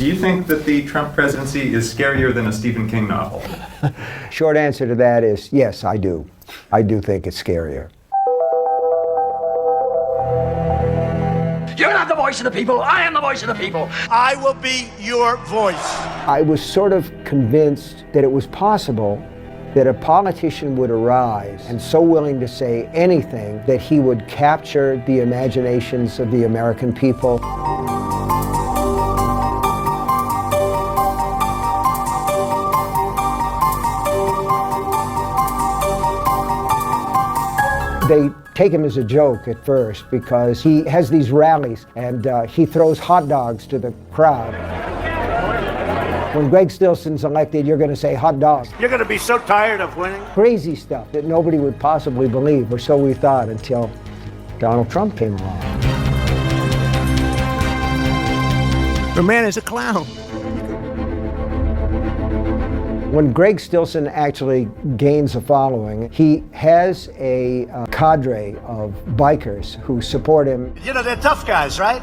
Do you think that the Trump presidency is scarier than a Stephen King novel? Short answer to that is yes, I do. I do think it's scarier. You're not the voice of the people. I am the voice of the people. I will be your voice. I was sort of convinced that it was possible that a politician would arise and so willing to say anything that he would capture the imaginations of the American people. They take him as a joke at first because he has these rallies and he throws hot dogs to the crowd. When Greg Stilson's elected, you're going to say hot dog. You're going to be so tired of winning. Crazy stuff that nobody would possibly believe, or so we thought, until Donald Trump came along. The man is a clown. When Greg Stilson actually gains a following, he has a cadre of bikers who support him. You know, they're tough guys, right?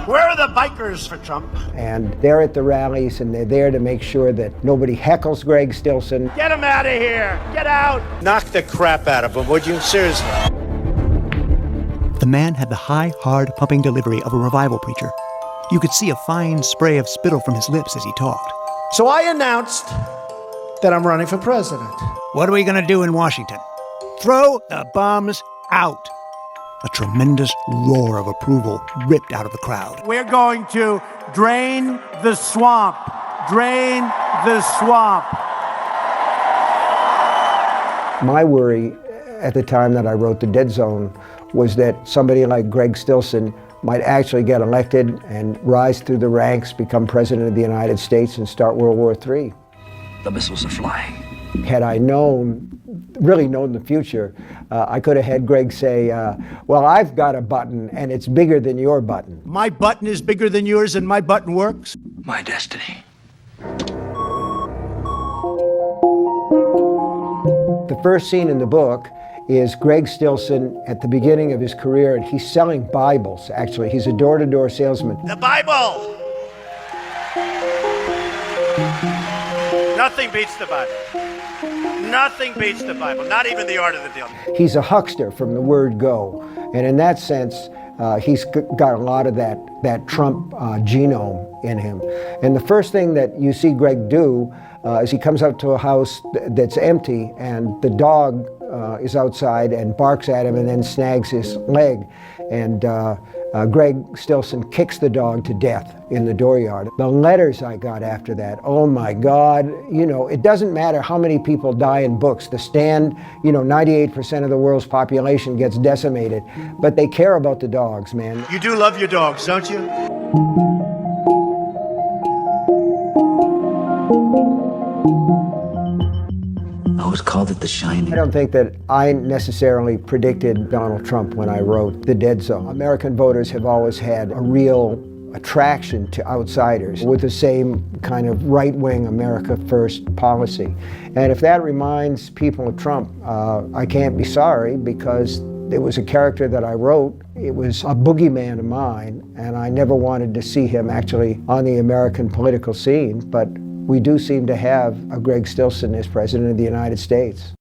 Where are the bikers for Trump? And they're at the rallies, and they're there to make sure that nobody heckles Greg Stilson. Get him out of here! Get out! Knock the crap out of him, would you? Seriously. The man had the high, hard, pumping delivery of a revival preacher. You could see a fine spray of spittle from his lips as he talked. So I announced that I'm running for president. What are we going to do in Washington? Throw the bums out. A tremendous roar of approval ripped out of the crowd. We're going to drain the swamp. Drain the swamp. My worry at the time that I wrote The Dead Zone was that somebody like Greg Stilson might actually get elected and rise through the ranks, become president of the United States, and start World War III. The missiles are flying. Had I really known the future, I could have had Greg say, well, I've got a button and it's bigger than your button. My button is bigger than yours and my button works. My destiny. The first scene in the book is Greg Stilson at the beginning of his career, and he's selling Bibles, actually. He's a door-to-door salesman. The Bible! Nothing beats the Bible. Nothing beats the Bible, not even the art of the deal. He's a huckster from the word go, and in that sense, he's got a lot of that Trump genome in him. And the first thing that you see Greg do is he comes up to a house that's empty, and the dog is outside and barks at him and then snags his leg. And Greg Stilson kicks the dog to death in the dooryard. The letters I got after that, oh my God, you know, it doesn't matter how many people die in books. The Stand, 98% of the world's population gets decimated, but they care about the dogs, man. You do love your dogs, don't you? I always called it The Shining. I don't think that I necessarily predicted Donald Trump when I wrote The Dead Zone. American voters have always had a real attraction to outsiders with the same kind of right-wing America First policy. And if that reminds people of Trump, I can't be sorry, because it was a character that I wrote. It was a boogeyman of mine, and I never wanted to see him actually on the American political scene, but we do seem to have a Greg Stilson as President of the United States.